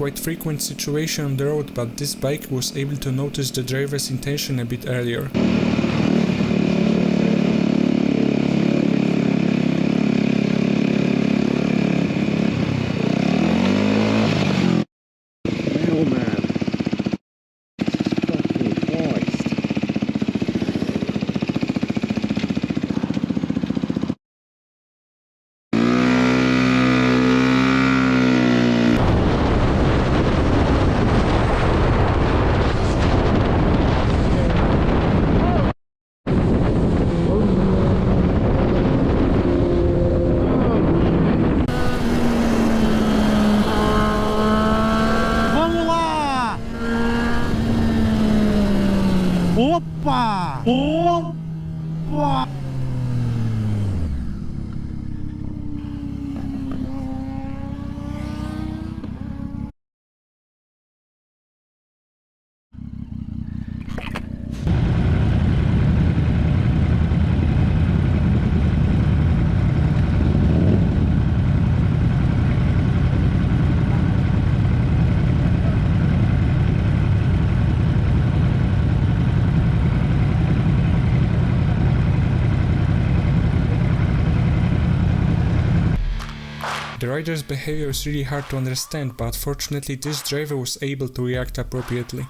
quite frequent situation on the road, but this bike was able to notice the driver's intention a bit earlier. Opa! Opa! The rider's behavior is really hard to understand, but fortunately this driver was able to react appropriately.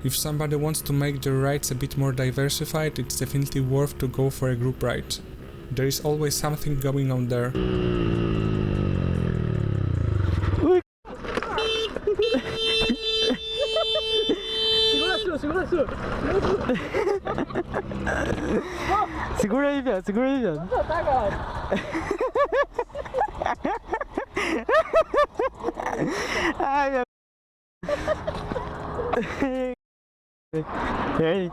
If somebody wants to make their rides a bit more diversified, it's definitely worth to go for a group ride. There is always something going on there. Segura aí, velho. Segura aí, velho. Ai, meu. E aí?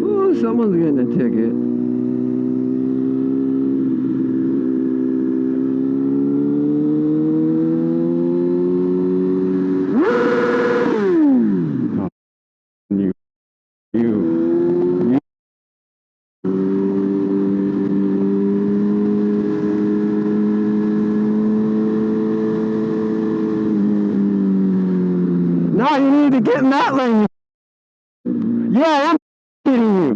Ooh, someone's getting a ticket. No, you need to get in that lane. Yeah, I'm hitting you.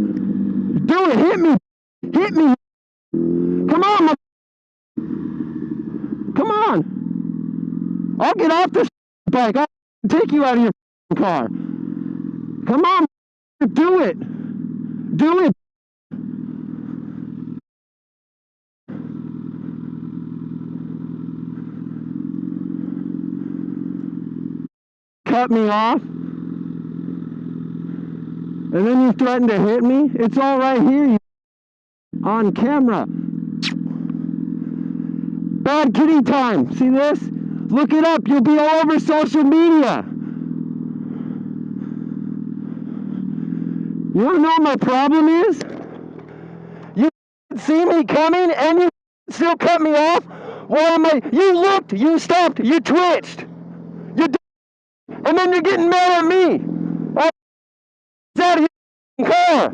Do it, hit me. Hit me. Come on, come on. I'll get off this bike. I'll take you out of your car. Come on, do it. Do it. Cut me off. And then you threaten to hit me? It's all right here, on camera. Bad kitty time. See this? Look it up. You'll be all over social media. You want to know what my problem is? You see me coming and you still cut me off? Why am I? You looked, you stopped, you twitched. And then you're getting mad at me. Oh, out of your car.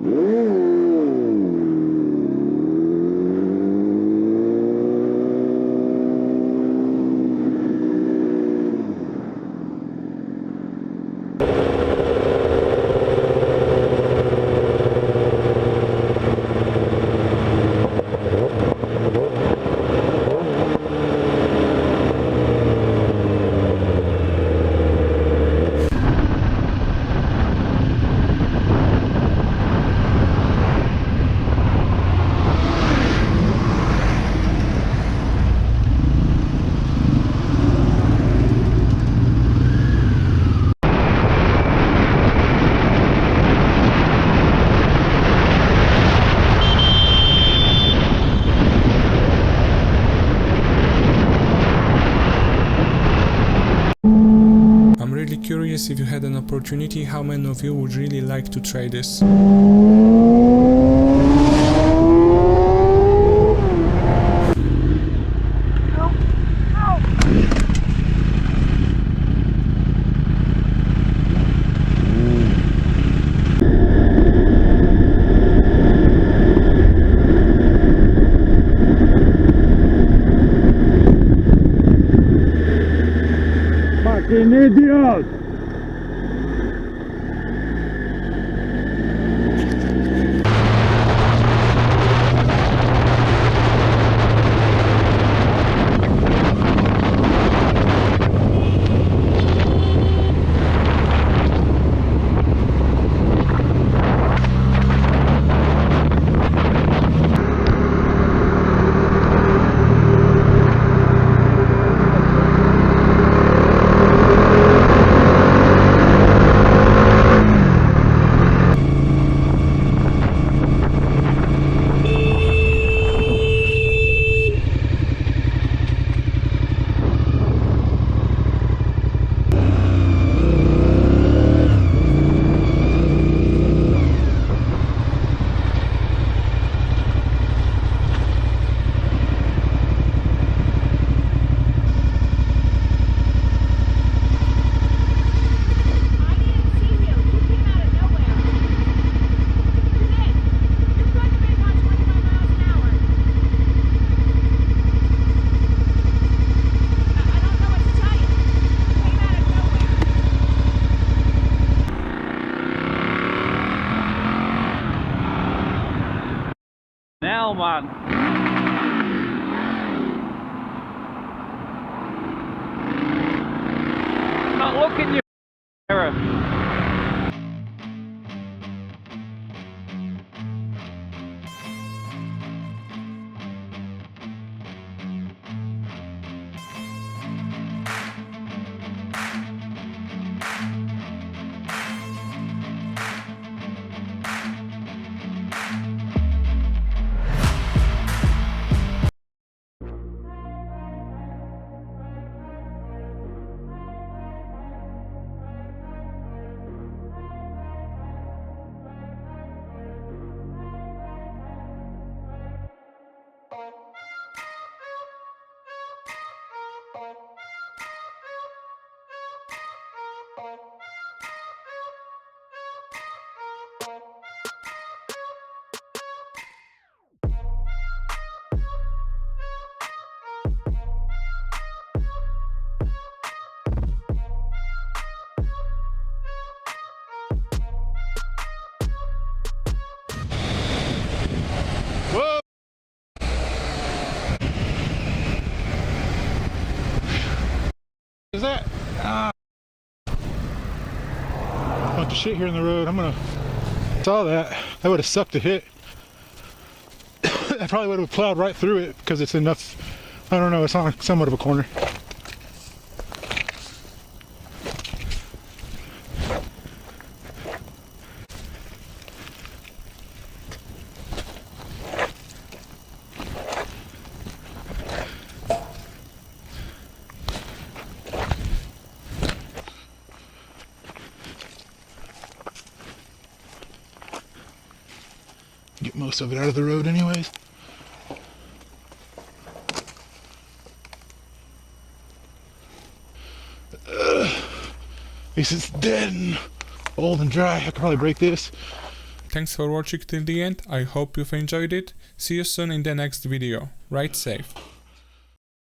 really curious, if you had an opportunity, how many of you would really like to try this? Fucking idiot! Now, man. Not looking, you error. Is that? Bunch of shit here in the road. Saw that. That would have sucked to hit. I probably would have plowed right through it because it's enough. I don't know. It's on somewhat of a corner. Get most of it out of the road anyways. At least it's dead and old and dry. I could probably break this. Thanks for watching till the end. I hope you've enjoyed it. See you soon in the next video. Ride safe.